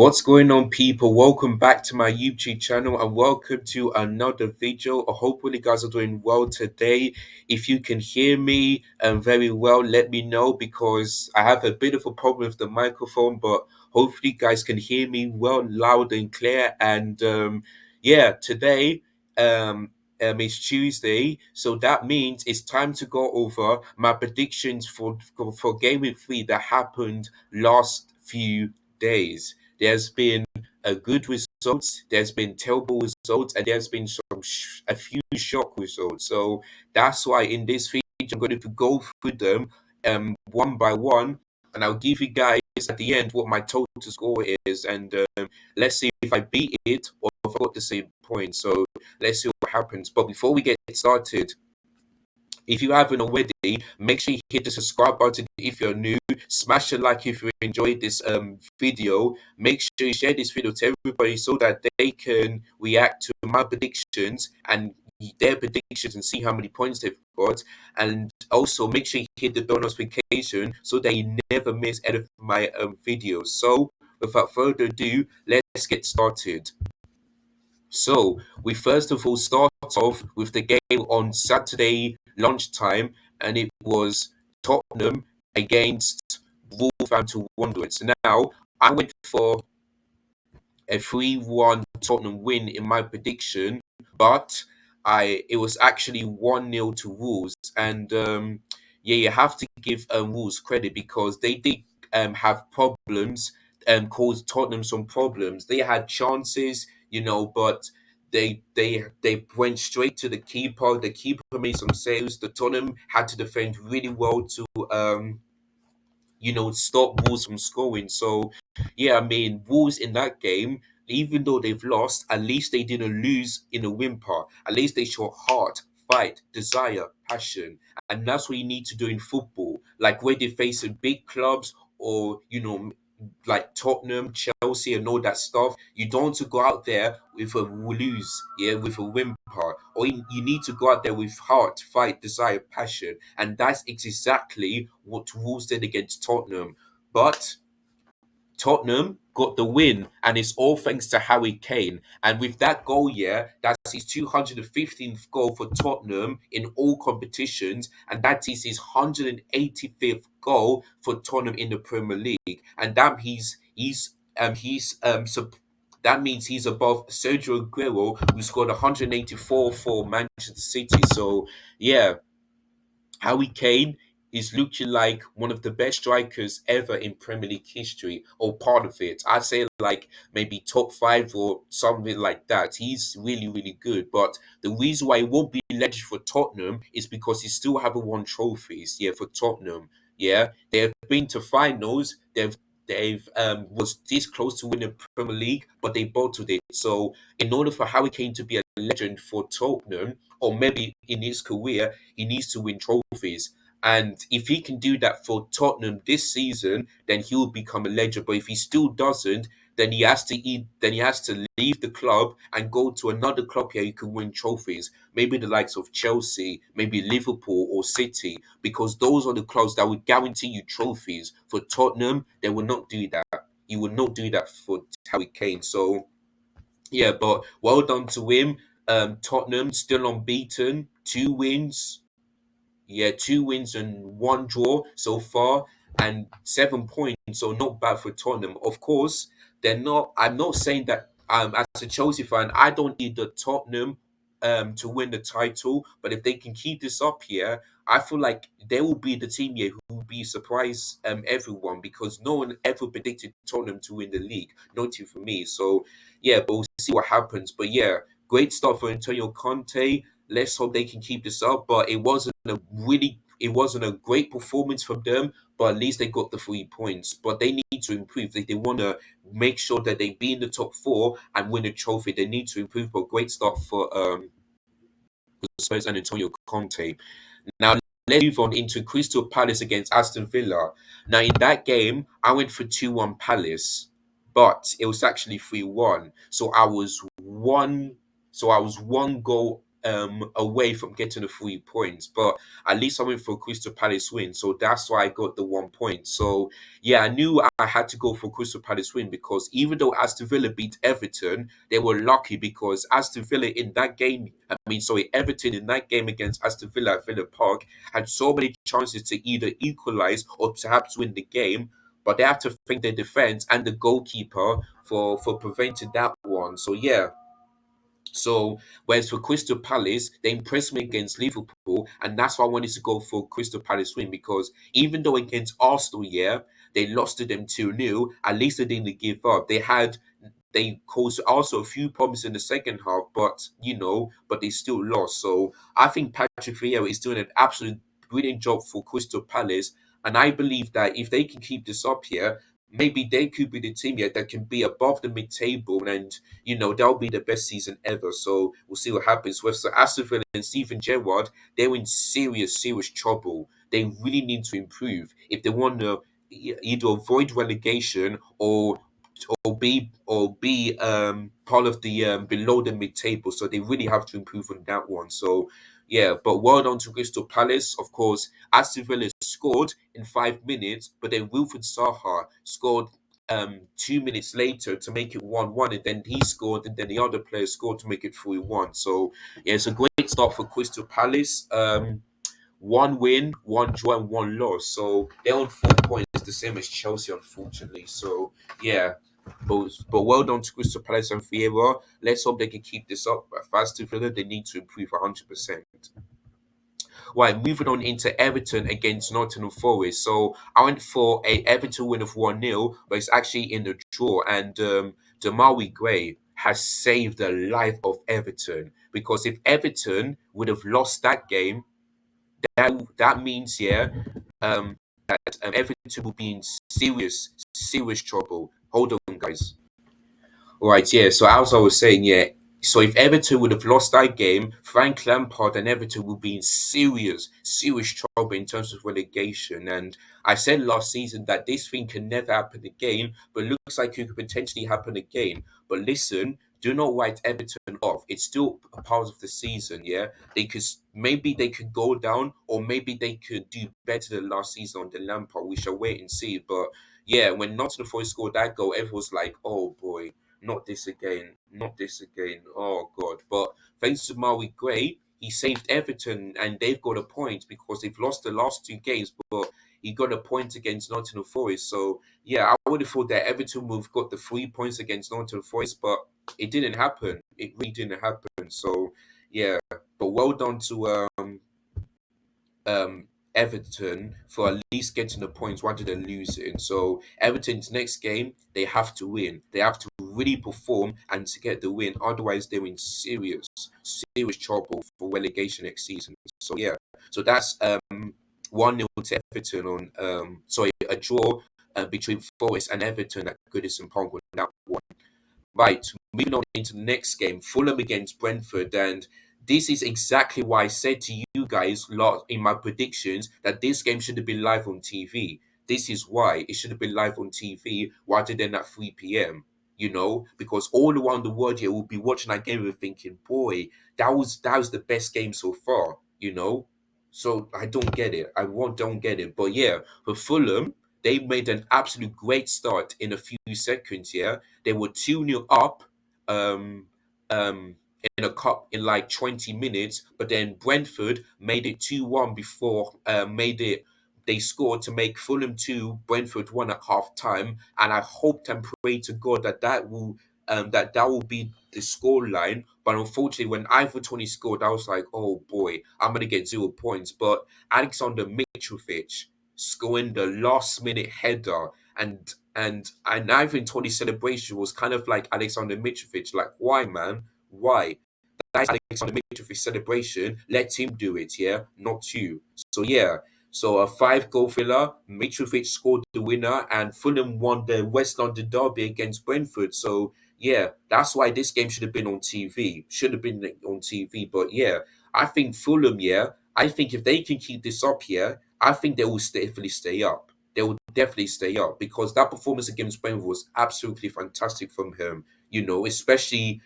What's going on, people? Welcome back to my YouTube channel and welcome to another video. Hopefully, you guys are doing well today. If you can hear me very well, let me know because I have a bit of a problem with the microphone, but hopefully, you guys can hear me well, loud, and clear. And yeah, today it's Tuesday, so that means it's time to go over my predictions for Game Week 3 that happened last few days. There's been a good results, there's been terrible results, and there's been a few shock results. So that's why in this video I'm going to go through them one by one, and I'll give you guys at the end what my total score is, and let's see if I beat it or if I got the same point. So let's see what happens. But before we get started, if you haven't already, make sure you hit the subscribe button if you're new. Smash a like if you enjoyed this video. Make sure you share this video to everybody so that they can react to my predictions and their predictions and see how many points they've got. And also make sure you hit the bell notification so that you never miss any of my videos. So without further ado, let's get started. So we first of all start off with the game on Saturday lunchtime, and it was Tottenham against Wolverhampton Wanderers. Now I went for a 3-1 Tottenham win in my prediction, but it was actually 1-0 to Wolves, and yeah, you have to give Wolves credit because they did have problems and caused Tottenham some problems. They had chances, but they went straight to the keeper. The keeper made some saves. The Tottenham had to defend really well to stop Wolves from scoring. So, yeah, I mean, Wolves in that game, even though they've lost, at least they didn't lose in a whimper. At least they showed heart, fight, desire, passion. And that's what you need to do in football. Like when they're facing big clubs or, like Tottenham, Chelsea, and all that stuff, you don't want to go out there with a lose, yeah, with a whimper. Or you need to go out there with heart, fight, desire, passion. And that's exactly what Wolves did against Tottenham. But Tottenham got the win, and it's all thanks to Harry Kane. And with that goal, yeah, that's his 215th goal for Tottenham in all competitions, and that is his 185th goal for Tottenham in the Premier League. And that means he's above Sergio Aguero, who scored 184 for Manchester City. So yeah, Harry Kane is looking like one of the best strikers ever in Premier League history, or part of it. I'd say like maybe top five or something like that. He's really, really good. But the reason why he won't be legend for Tottenham is because he still haven't won trophies. Yeah, for Tottenham. Yeah, they've been to finals. They've was this close to winning Premier League, but they bottled it. So in order for Harry Kane to be a legend for Tottenham, or maybe in his career, he needs to win trophies. And if he can do that for Tottenham this season, then he will become a legend. But if he still doesn't, then he has to leave the club and go to another club here who can win trophies. Maybe the likes of Chelsea, maybe Liverpool or City, because those are the clubs that will guarantee you trophies. For Tottenham, they will not do that. He will not do that for Harry Kane. So yeah, but well done to him. Tottenham still unbeaten, 2 wins. Yeah, 2 wins and 1 draw so far, and 7 points. So not bad for Tottenham. Of course, they're not. I'm not saying that. As a Chelsea fan, I don't need the Tottenham to win the title. But if they can keep this up here, I feel like they will be the team here who will be surprise everyone because no one ever predicted Tottenham to win the league. Not even for me. So yeah, but we'll see what happens. But yeah, great start for Antonio Conte. Let's hope they can keep this up. But it wasn't a great performance from them. But at least they got the 3 points. But they need to improve. They want to make sure that they be in the top four and win a trophy. They need to improve. But great start for Spurs and Antonio Conte. Now let's move on into Crystal Palace against Aston Villa. Now in that game, I went for 2-1 Palace, but it was actually 3-1. So I was one goal away from getting the 3 points. But at least I went for a Crystal Palace win, so that's why I got the 1 point. So yeah, I knew I had to go for Crystal Palace win because even though Aston Villa beat Everton, they were lucky because Aston Villa in that game, Everton in that game against Aston Villa at Villa Park had so many chances to either equalise or perhaps win the game. But they have to thank their defence and the goalkeeper for preventing that one. So yeah, so, whereas for Crystal Palace, they impressed me against Liverpool, and that's why I wanted to go for Crystal Palace win because even though against Arsenal, yeah, they lost to them 2-0, at least they didn't give up. They caused also a few problems in the second half, but they still lost. So I think Patrick Vieira is doing an absolute brilliant job for Crystal Palace, and I believe that if they can keep this up here, maybe they could be the team here that can be above the mid-table, and that'll be the best season ever. So we'll see what happens. With Aston Villa and Steven Gerrard, they're in serious, serious trouble. They really need to improve if they want to either avoid relegation or be part of the below the mid table. So they really have to improve on that one. So yeah, but well done to Crystal Palace. Of course, Aston Villa scored in 5 minutes, but then Wilfred Zaha scored 2 minutes later to make it 1-1, and then he scored, and then the other player scored to make it 3-1. So yeah, it's a great start for Crystal Palace. One win, one draw, and one loss. So they're on 4 points, the same as Chelsea, unfortunately. So yeah, but well done to Crystal Palace and Vieira. Let's hope they can keep this up. But Aston Villa, they need to improve 100%. Right, moving on into Everton against Nottingham Forest. So I went for a Everton win of 1-0, but it's actually in the draw. And Demarai Gray has saved the life of Everton because if Everton would have lost that game, that means um, that Everton will be in serious, serious trouble. Hold on, guys. All right, yeah. So as I was saying, yeah. So if Everton would have lost that game, Frank Lampard and Everton would be in serious, serious trouble in terms of relegation. And I said last season that this thing can never happen again, but looks like it could potentially happen again. But listen, do not write Everton off. It's still a part of the season, yeah. Maybe they could go down, or maybe they could do better than last season on the Lampard. We shall wait and see. But yeah, when Nottingham Forest scored that goal, everyone was like, "Oh boy." Not this again, not this again. Oh God! But thanks to Maui Gray, he saved Everton, and they've got a point because they've lost the last two games. But he got a point against Nottingham Forest. So yeah, I would have thought that Everton would have got the 3 points against Nottingham Forest, but it didn't happen. It really didn't happen. So yeah, but well done to um, Everton for at least getting the points rather than losing. So Everton's next game, they have to win. They have to really perform and to get the win. Otherwise, they're in serious, serious trouble for relegation next season. So yeah, so that's 1-0 to Everton on a draw between Forest and Everton at Goodison Park on that one. Right, moving on into the next game, Fulham against Brentford, and this is exactly why I said to you guys lot in my predictions that this game should have been live on TV. This is why it should have been live on TV rather than at 3 p.m. Because all around the world here will be watching that game and thinking, boy, that was the best game so far. So I don't get it. Don't get it. But yeah, for Fulham, they made an absolute great start in a few seconds. Yeah, they were 2-0 up um, um, in a cup in like 20 minutes, but then Brentford made it 2-1 before they scored to make Fulham 2, Brentford 1 at half time. And I hoped and prayed to God that will be the score line. But unfortunately, when Ivan 20 scored, I was like, oh boy, I'm gonna get 0 points. But Alexander Mitrovic scoring the last minute header and Ivan 20 celebration was kind of like Alexander Mitrovic. Like, why, man? Why? That's Alexander Mitrovic celebration. Let him do it, yeah, not you. So yeah. So a 5-goal thriller. Mitrovic scored the winner, and Fulham won the West London derby against Brentford. So yeah, that's why this game should have been on TV. Should have been on TV. But yeah, I think Fulham. Yeah, I think if they can keep this up here, I think they will definitely stay up. They will definitely stay up because that performance against Brentford was absolutely fantastic from him. Especially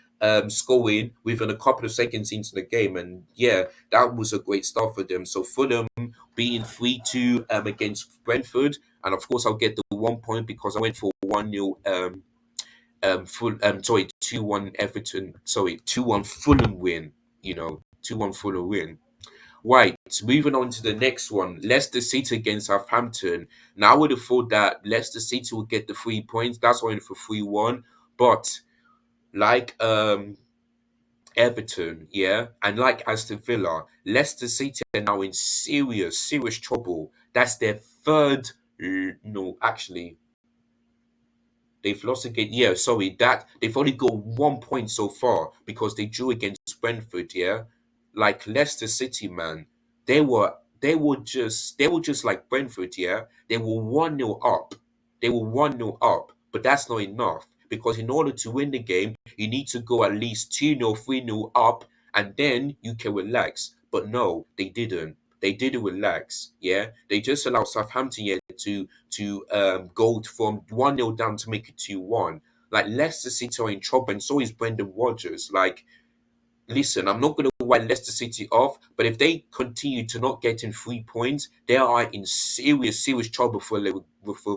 scoring within a couple of seconds into the game, and yeah, that was a great start for them. So Fulham beating 3-2 against Brentford, and of course I'll get the 1 point because I went for 1-0 sorry, 2-1 Everton, sorry, 2-1 Fulham win, 2-1 Fulham win. Right, moving on to the next one, Leicester City against Southampton. Now I would have thought that Leicester City would get the 3 points. That's why I went for 3-1. But like Everton, yeah, and like Aston Villa, Leicester City are now in serious, serious trouble. That's their third. No, actually, they've lost again. Yeah, sorry, that they've only got 1 point so far because they drew against Brentford. Yeah, like Leicester City, man, they were just like Brentford. Yeah, they were 1-0 up. They were 1-0 up, but that's not enough because in order to win the game, you need to go at least 2-0, 3-0 up, and then you can relax. But no, they didn't. They didn't relax. Yeah, they just allowed Southampton yeah, to go from 1-0 down to make it 2-1. Like Leicester City are in trouble, and so is Brendan Rodgers. Like, listen, I'm not going to write Leicester City off, but if they continue to not get in 3 points, they are in serious, serious trouble for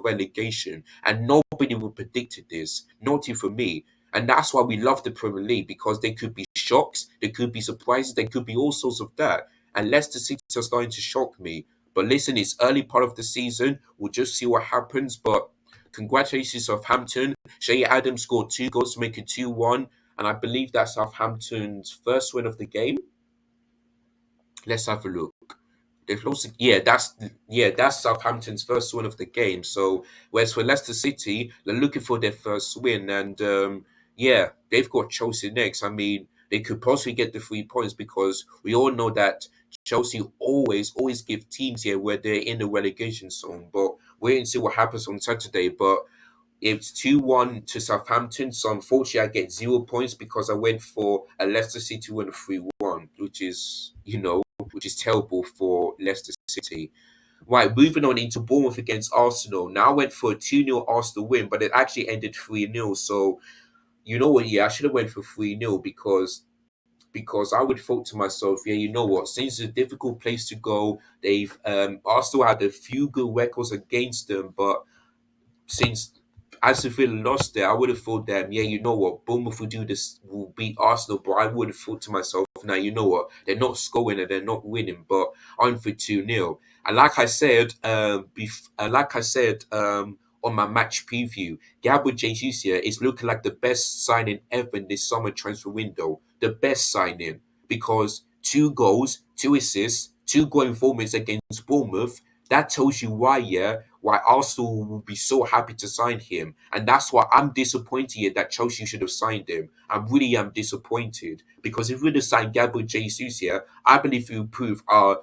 relegation. And nobody would predicted this, not even for me. And that's why we love the Premier League because there could be shocks, there could be surprises, there could be all sorts of that. And Leicester City are starting to shock me. But listen, it's early part of the season. We'll just see what happens. But congratulations, Southampton. Shea Adams scored 2 goals to make it 2-1, and I believe that's Southampton's first win of the game. Let's have a look. They've lost. Yeah, that's Southampton's first win of the game. So, whereas for Leicester City, they're looking for their first win, and yeah, they've got Chelsea next. I mean, they could possibly get the 3 points because we all know that Chelsea always give teams here where they're in the relegation zone. But wait and see what happens on Saturday. But it's 2-1 to Southampton. So unfortunately, I get 0 points because I went for a Leicester City win of 3-1, which is terrible for Leicester City. Right, moving on into Bournemouth against Arsenal. Now I went for a 2-0 Arsenal win, but it actually ended 3-0. So you know what? Yeah, I should have went for 3-0 because I would thought to myself, yeah, you know what? Since it's a difficult place to go, they've Arsenal had a few good records against them, but since Aston Villa lost there, I would have thought that, yeah, you know what, Bournemouth will beat Arsenal, but I would have thought to myself, now, you know what, they're not scoring and they're not winning, but I'm for 2-0. And on my match preview, Gabriel Jesus here is looking like the best signing ever in this summer transfer window. The best signing because 2 goals, 2 assists, 2 goal involvements against Bournemouth. That tells you why, yeah, why Arsenal will be so happy to sign him. And that's why I'm disappointed that Chelsea should have signed him. I really am disappointed because if we would have signed Gabriel Jesus here, I believe he will prove our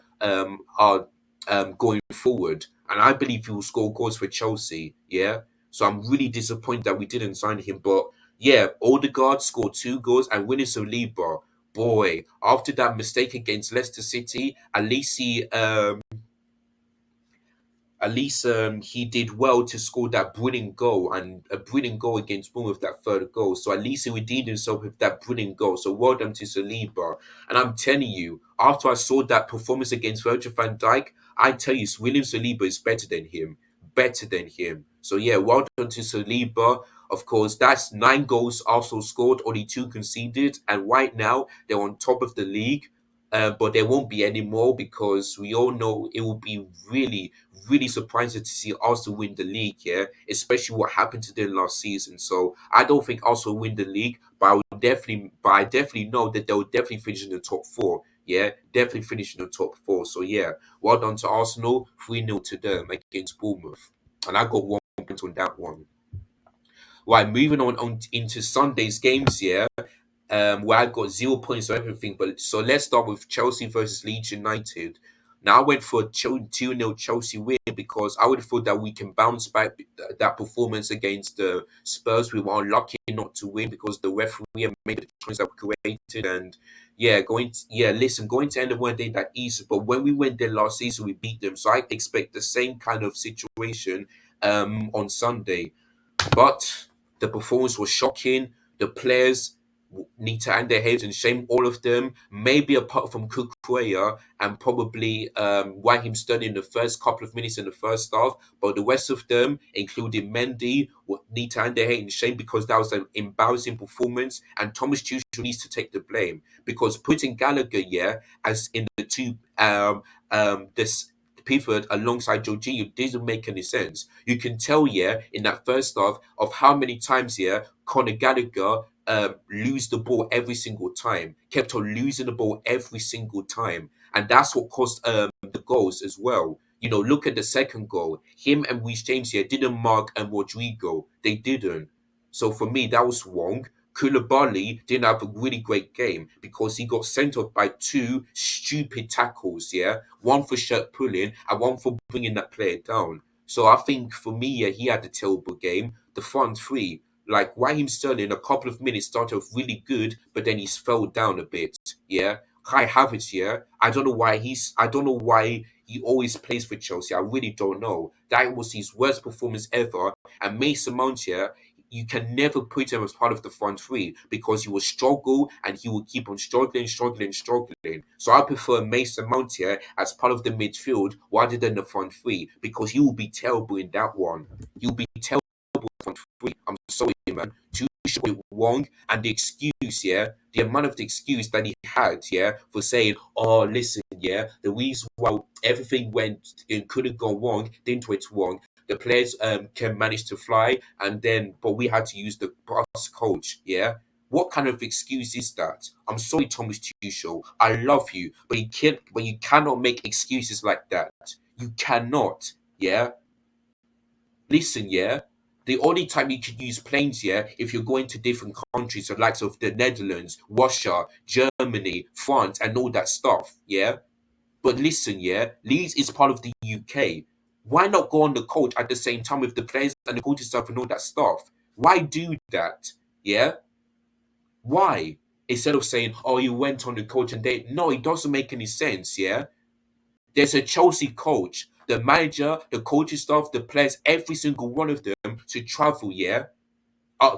going forward. And I believe he will score goals for Chelsea. Yeah. So I'm really disappointed that we didn't sign him. But yeah, Odegaard scored 2 goals and winning Saliba. Boy, after that mistake against Leicester City, at least he did well to score that brilliant goal and a brilliant goal against Bournemouth, that third goal. So at least he redeemed himself with that brilliant goal. So well done to Saliba. And I'm telling you, after I saw that performance against Virgil van Dijk, I tell you, William Saliba is better than him. Better than him. So yeah, well done to Saliba. Of course, that's 9 goals Arsenal scored, only 2 conceded. And right now, they're on top of the league. But there won't be any more because we all know it will be really, really surprising to see Arsenal win the league, yeah, especially what happened to them last season. So I don't think Arsenal will win the league, I definitely know that they'll definitely finish in the top four. Yeah, definitely finish in the top four. So yeah, well done to Arsenal, 3-0 to them against Bournemouth. And I got 1 point on that one. Right, moving on into Sunday's games, yeah, where I got 0 points or everything. But so let's start with Chelsea versus Leeds United. Now I went for a 2-0 Chelsea win because I would have thought that we can bounce back that performance against the Spurs. We were unlucky not to win because the referee had made the choice that we created. And yeah, going to end of one day that easy. But when we went there last season, we beat them. So I expect the same kind of situation on Sunday. But the performance was shocking. The players need to hang their heads and shame all of them. Maybe apart from Kukurea and probably Raheem Sterling in the first couple of minutes in the first half, but the rest of them, including Mendy, would need to hang their head in shame because that was an embarrassing performance. And Thomas Tuchel needs to take the blame because putting Gallagher, as in the two this pivot alongside Jorginho doesn't make any sense. You can tell, in that first half of how many times, Conor Gallagher lose the ball every single time, kept on losing the ball every single time, and that's what cost the goals as well. You know, look at the second goal. Him and Reece James here didn't mark Rodrigo. They didn't. So for me, that was wrong. Koulibaly didn't have a really great game because he got sent off by two stupid tackles, one for shirt pulling and one for bringing that player down. So I think for me, he had a terrible game. The front three, like Raheem Sterling, a couple of minutes started off really good, but then he's fell down a bit. Kai Havertz. I don't know why he always plays for Chelsea. I really don't know. That was his worst performance ever. And Mason Mount here, you can never put him as part of the front three because he will struggle and he will keep on struggling. So I prefer Mason Mount here as part of the midfield rather than the front three because he will be terrible in that one. He will be terrible front three. I'm sorry, man. Too short wrong, and the excuse, the amount of the excuse that he had, for saying, "Oh, listen, the reason why everything it could have gone wrong, didn't went wrong. The players can manage to fly, and then but we had to use the bus coach." What kind of excuse is that? I'm sorry, Thomas Tuchel. I love you, but you cannot make excuses like that. You cannot. Listen, the only time you can use planes, if you're going to different countries, the likes of the Netherlands, Russia, Germany, France, and all that stuff, But listen, Leeds is part of the UK. Why not go on the coach at the same time with the players and the coaching staff and all that stuff? Why do that? Why? Instead of saying, "Oh, you went on the coach and they," no, it doesn't make any sense. There's a Chelsea coach, the manager, the coaching staff, the players, every single one of them to travel,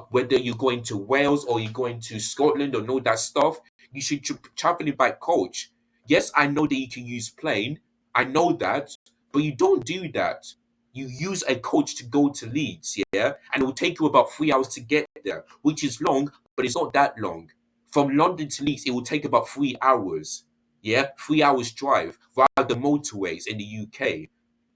whether you're going to Wales or you're going to Scotland or all that stuff, you should traveling by coach. Yes, I know that you can use plane. I know that, but you don't do that. You use a coach to go to Leeds, and it will take you about 3 hours to get there, which is long, but it's not that long. From London to Leeds, it will take about 3 hours. 3 hours drive via the motorways in the UK.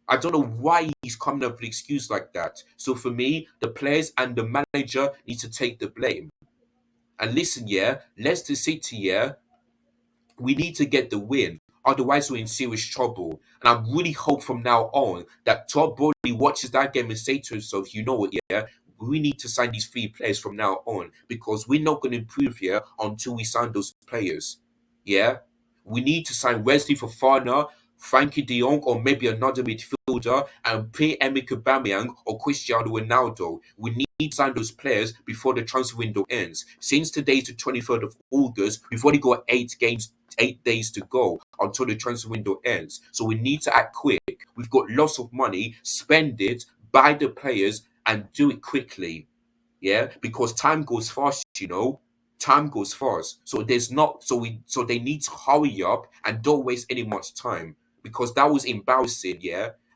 I don't know why he's coming up with an excuse like that. So for me, the players and the manager need to take the blame. And listen, Leicester City, we need to get the win. Otherwise, we're in serious trouble. And I really hope from now on that Todd Bowley watches that game and say to himself, you know what, we need to sign these three players from now on because we're not going to improve here until we sign those players. Yeah? We need to sign Wesley Fofana, Frankie de Jong, or maybe another midfielder, and pay Emeka Aubameyang or Cristiano Ronaldo. We need to sign those players before the transfer window ends. Since today's the 23rd of August, we've only got 8 days to go until the transfer window ends. So we need to act quick. We've got lots of money, spend it, buy the players, and do it quickly. Because time goes fast, Time goes fast. So they need to hurry up and don't waste any much time. Because that was embarrassing,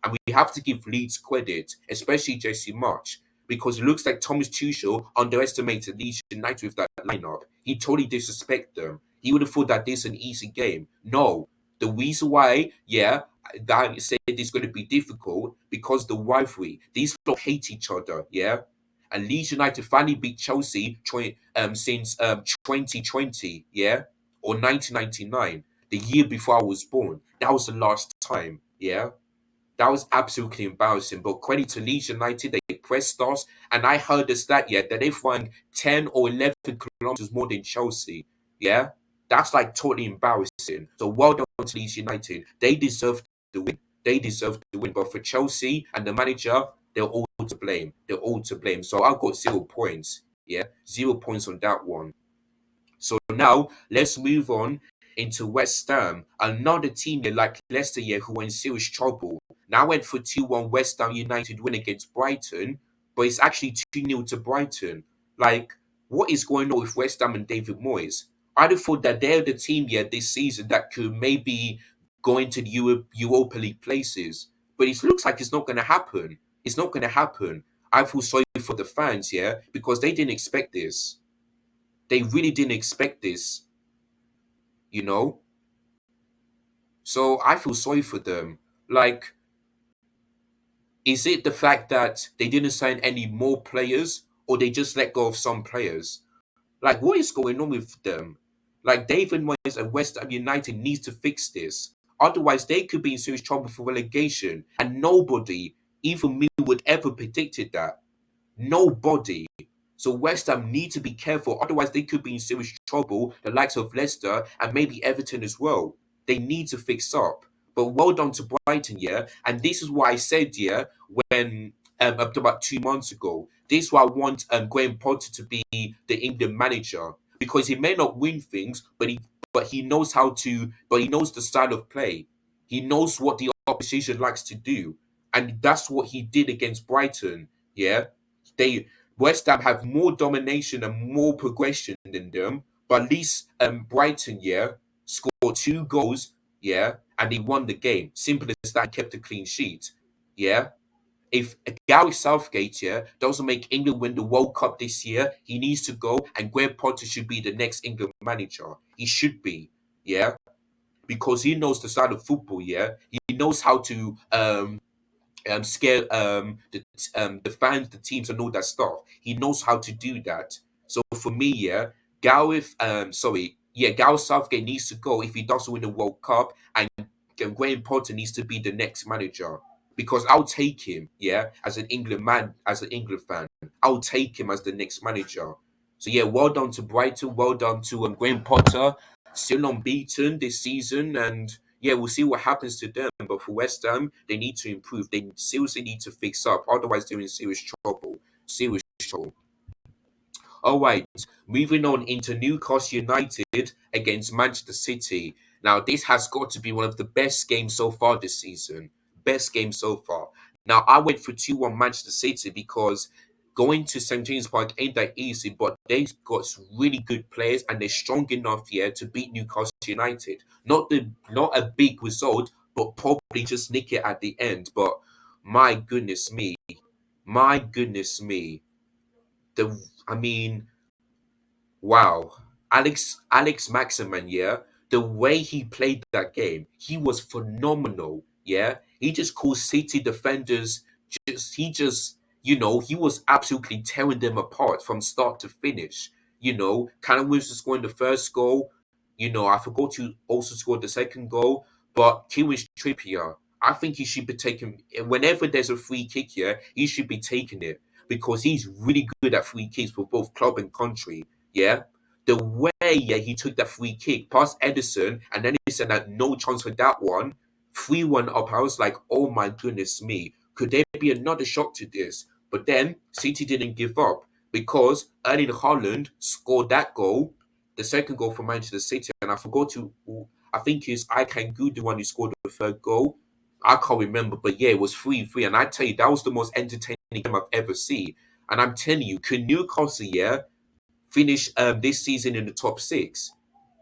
And we have to give Leeds credit, especially Jesse March. Because it looks like Thomas Tuchel underestimated Leeds United with that lineup. He totally disrespected them. He would have thought that this is an easy game. No. The reason why, that I said it's going to be difficult because the rivalry. These folk hate each other, And Leeds United finally beat Chelsea since 2020, or 1999, the year before I was born. That was the last time, That was absolutely embarrassing. But credit to Leeds United, they pressed us. And I heard the stat that they've run 10 or 11 kilometers more than Chelsea. That's like totally embarrassing. So well done to Leeds United. They deserve the win. But for Chelsea and the manager, they're all to blame. So I've got 0 points. 0 points on that one. So now let's move on into West Ham, another team like Leicester who are in serious trouble. Now I went for 2-1 West Ham United win against Brighton, but it's actually 2-0 to Brighton. Like, what is going on with West Ham and David Moyes? I'd have thought that they're the team yet this season that could maybe go into the Europa League places. But it looks like it's not going to happen. It's not going to happen. I feel sorry for the fans, yeah, because they didn't expect this. They really didn't expect this, you know? So I feel sorry for them. Like, is it the fact that they didn't sign any more players or they just let go of some players? Like, what is going on with them? Like, David Moyes and West Ham United needs to fix this. Otherwise, they could be in serious trouble for relegation. And nobody, even me, would ever predicted that. Nobody. So West Ham need to be careful. Otherwise, they could be in serious trouble. The likes of Leicester and maybe Everton as well. They need to fix up. But well done to Brighton, yeah. And this is what I said, yeah, when up to about 2 months ago. This is why I want Graham Potter to be the England manager because he may not win things, but he knows how to. But he knows the style of play. He knows what the opposition likes to do, and that's what he did against Brighton. Yeah, they West Ham have more domination and more progression than them, but at least Brighton, yeah, scored 2 goals, yeah, and they won the game. Simple as that. Kept a clean sheet, yeah. If Gareth Southgate, yeah, doesn't make England win the World Cup this year, he needs to go, and Graham Potter should be the next England manager. He should be, yeah, because he knows the style of football, yeah. He knows how to scare the fans, the teams, and all that stuff. He knows how to do that. So for me, yeah, Gareth Southgate needs to go if he doesn't win the World Cup, and Graham Potter needs to be the next manager because I'll take him, yeah, as an England man, as an England fan. I'll take him as the next manager. So yeah, well done to Brighton, well done to Graham Potter, still unbeaten this season, and yeah, we'll see what happens to them. But for West Ham, they need to improve. They seriously need to fix up. Otherwise, they're in serious trouble. Serious trouble. All right, moving on into Newcastle United against Manchester City. Now, this has got to be one of the best games so far this season. Best game so far. Now, I went for 2-1 Manchester City because going to St. James Park ain't that easy, but they've got really good players and they're strong enough here to beat Newcastle United. Not a big result, but probably just nick it at the end. But my goodness me, my goodness me. The I mean, wow. Alex Maximan, yeah. The way he played that game, he was phenomenal. Yeah. He just caused City defenders he was absolutely tearing them apart from start to finish. Callum Wilson scoring the first goal. I forgot to also score the second goal, but Kieran Trippier, I think he should be taking whenever there's a free kick here, he should be taking it because he's really good at free kicks for both club and country. Yeah. The way he took that free kick past Edison and then he said that no chance for that one, 3-1 up. I was like, oh my goodness me. Could there be another shot to this? But then City didn't give up because Erling Haaland scored that goal, the second goal for Manchester City, and I think it's I Can Good the one who scored the third goal. I can't remember, but yeah, it was 3-3. And I tell you, that was the most entertaining game I've ever seen. And I'm telling you, could Newcastle, yeah, finish this season in the top six?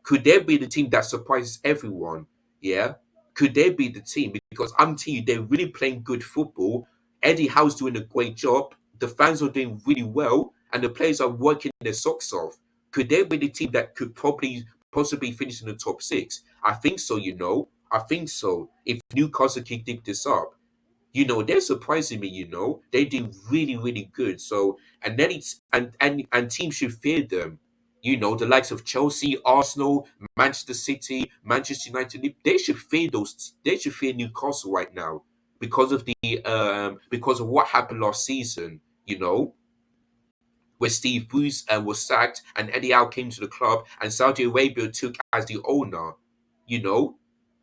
Could they be the team that surprises everyone? Yeah. Could they be the team? Because I'm telling you, they're really playing good football. Eddie Howe's doing a great job. The fans are doing really well, and the players are working their socks off. Could they be the team that could probably possibly finish in the top six? I think so. I think so. If Newcastle can dig this up, they're surprising me. They did really, really good. So, and then and teams should fear them. The likes of Chelsea, Arsenal, Manchester City, Manchester United. They should fear those. They should fear Newcastle right now because of what happened last season. Where Steve Bruce was sacked and Eddie Howe came to the club and Saudi Arabia took as the owner. You know,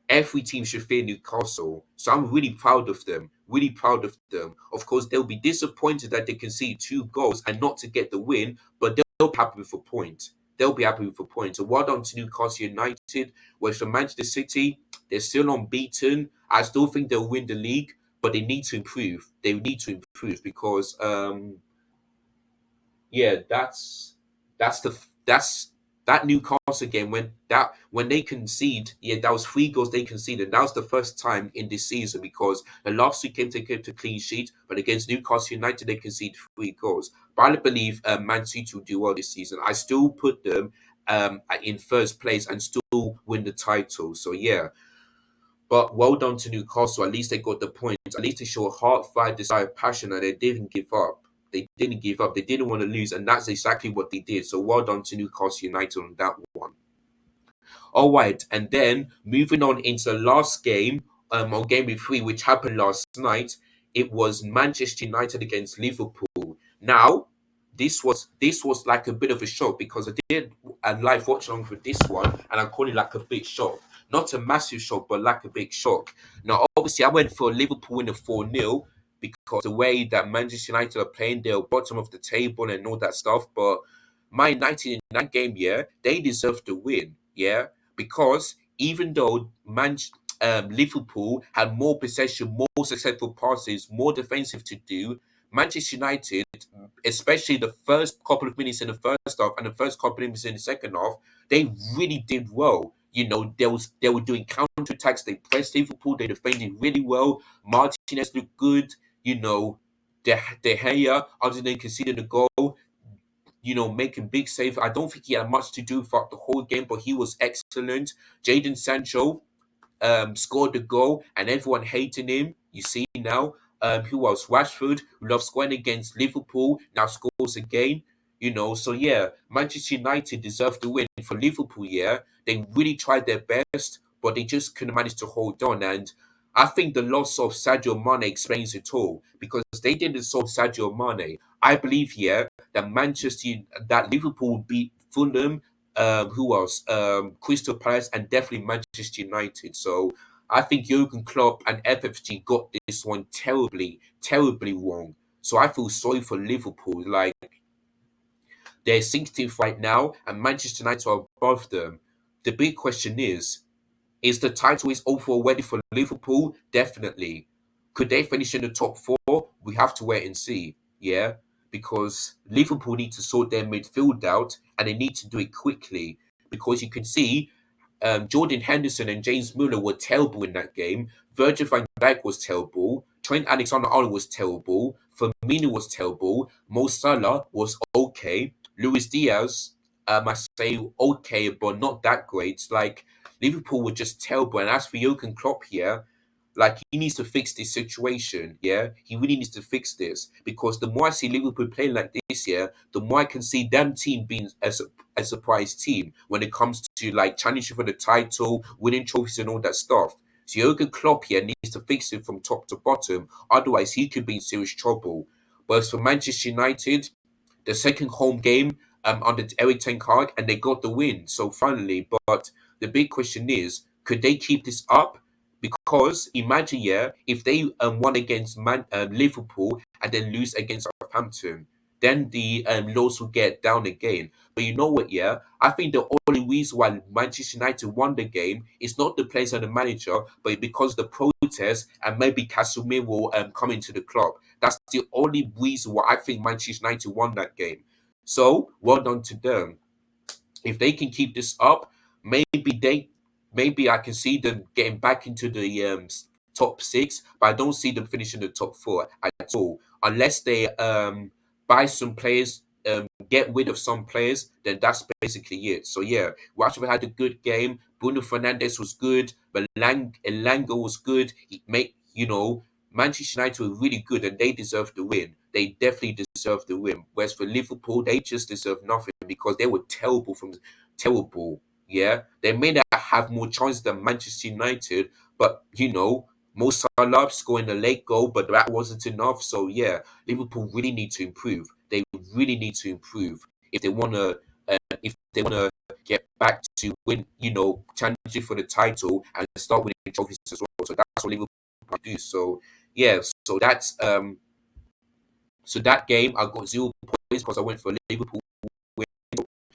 every team should fear Newcastle. So I'm really proud of them. Really proud of them. Of course, they'll be disappointed that they can see 2 goals and not to get the win, but they'll be happy with a point. They'll be happy with a point. So well done to Newcastle United. Whereas for Manchester City, they're still unbeaten. I still think they'll win the league, but they need to improve. They need to improve because yeah, That's that Newcastle game when they concede. Yeah, that was 3 goals they conceded. That was the first time in this season because the last 2 games they kept a clean sheet, but against Newcastle United they conceded 3 goals. But I believe Man City will do well this season. I still put them in first place and still win the title. So yeah, but well done to Newcastle. At least they got the points. At least they showed heart, fight, desire, passion, and they didn't give up. They didn't give up. They didn't want to lose, and that's exactly what they did. So well done to Newcastle United on that one. All right, and then moving on into the last game, on game week 3, which happened last night, it was Manchester United against Liverpool. Now, this was like a bit of a shock because I did a live watch along with this one, and I call it like a big shock. Not a massive shock, but like a big shock. Now, obviously, I went for Liverpool in a 4-0 because the way that Manchester United are playing, they're bottom of the table and all that stuff. But Man United in that game, yeah, they deserve to win, yeah, because even though Liverpool had more possession, more successful passes, more defensive to do, Manchester United, especially the first couple of minutes in the first half and the first couple of minutes in the second half, they really did well. You know, they were doing counter attacks. They pressed Liverpool. They defended really well. Martinez looked good. You know, De Gea, other than conceding the goal, you know, making big save. I don't think he had much to do throughout the whole game, but he was excellent. Jadon Sancho scored the goal, and everyone hating him. You see now, who else? Rashford, who loves scoring against Liverpool, now scores again. You know, so yeah, Manchester United deserve the win. For Liverpool, yeah, they really tried their best, but they just couldn't manage to hold on. And I think the loss of Sadio Mane explains it all because they didn't solve Sadio Mane. I believe here that Liverpool beat Fulham, who else? Crystal Palace and definitely Manchester United. So I think Jurgen Klopp and FFG got this one terribly, terribly wrong. So I feel sorry for Liverpool. Like they're 16th right now, and Manchester United are above them. The big question is the title is over already for Liverpool? Definitely. Could they finish in the top 4? We have to wait and see. Yeah, because Liverpool need to sort their midfield out, and they need to do it quickly. Because you can see Jordan Henderson and James Muller were terrible in that game. Virgil van Dijk was terrible. Trent Alexander-Arnold was terrible. Firmino was terrible. Mo Salah was okay. Luis Diaz, I say okay, but not that great. Like Liverpool were just terrible. And as for Jurgen Klopp here, like he needs to fix this situation. Yeah, he really needs to fix this because the more I see Liverpool playing like this year, the more I can see them team being a surprise team when it comes to like challenging for the title, winning trophies, and all that stuff. So Jurgen Klopp here needs to fix it from top to bottom. Otherwise, he could be in serious trouble. But as for Manchester United, the second home game under Eric Ten Hag, and they got the win. So finally, but the big question is, could they keep this up? Because imagine, yeah, if they won against Liverpool and then lose against Southampton, then the loss will get down again. But you know what, yeah? I think the only reason why Manchester United won the game is not the players and the manager, but because the protest and maybe Casemiro coming to the club. That's the only reason why I think Manchester United won that game. So well done to them. If they can keep this up, maybe maybe I can see them getting back into the top 6, but I don't see them finishing the top 4 at all unless they buy some players, get rid of some players. Then that's basically it. So yeah, Rashford had a good game. Bruno Fernandes was good, but Elanga was good. He made Manchester United were really good and they deserve the win. They definitely deserve the win. Whereas for Liverpool, they just deserve nothing because they were terrible. Yeah, they may not have more chances than Manchester United, but Mo Salah scoring a late goal, but that wasn't enough. So yeah, Liverpool really need to improve. They really need to improve if they wanna get back to win, challenging for the title and start winning trophies as well. So that's what Liverpool do. So yeah, so that game I got 0 points because I went for Liverpool win.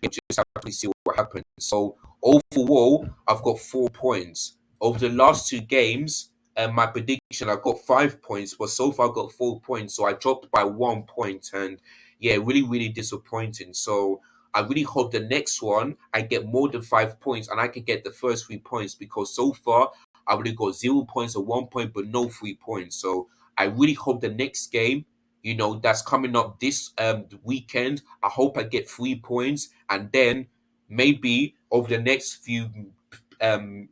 Just have to see what happened. So overall, I've got 4 points. Over the last 2 games, my prediction I got 5 points, but so far I got 4 points. So I dropped by 1 point, and yeah, really, really disappointing. So I really hope the next one I get more than 5 points and I can get the first 3 points, because so far I've only got 0 points or 1 point, but no 3 points. So I really hope the next game, that's coming up this weekend, I hope I get 3 points, and then maybe over the next few um,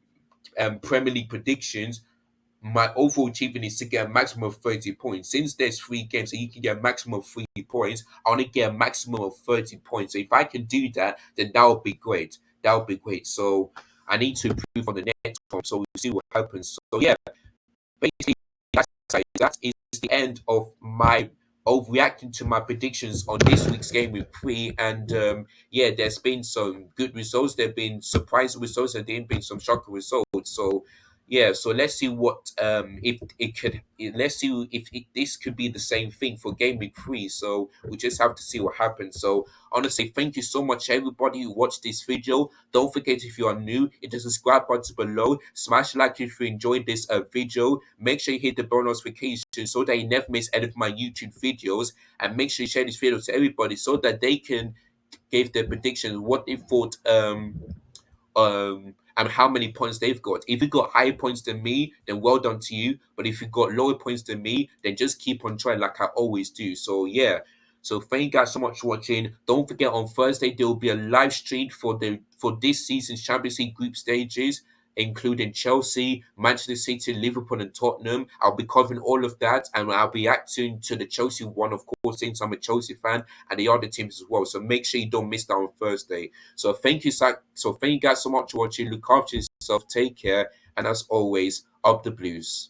Premier League predictions, my overall achievement is to get a maximum of 30 points. Since there's 3 games and you can get a maximum of 3 points, I want to get a maximum of 30 points. So if I can do that, then that would be great. That would be great. So I need to improve on the next one. So we'll see what happens. So yeah, basically, that is the end of my overreacting to my predictions on this week's game with 3. And yeah, there's been some good results. There've been surprising results, and there've been some shocking results. So yeah, so let's see what if it could. Let's see if this could be the same thing for game week 3. So we just have to see what happens. So honestly, thank you so much, everybody who watched this video. Don't forget, if you are new, hit the subscribe button below. Smash like if you enjoyed this video. Make sure you hit the bell notification so that you never miss any of my YouTube videos. And make sure you share this video to everybody so that they can give their predictions, what they thought and how many points they've got. If you got higher points than me, then well done to you. But if you got lower points than me, then just keep on trying like I always do. So yeah. So thank you guys so much for watching. Don't forget, on Thursday there will be a live stream for this season's Champions League group stages, including Chelsea, Manchester City, Liverpool, and Tottenham. I'll be covering all of that, and I'll be acting to the Chelsea one, of course, since I'm a Chelsea fan, and the other teams as well. So make sure you don't miss that on Thursday. So thank you, thank you guys so much for watching. Look after yourself, take care, and as always, up the Blues.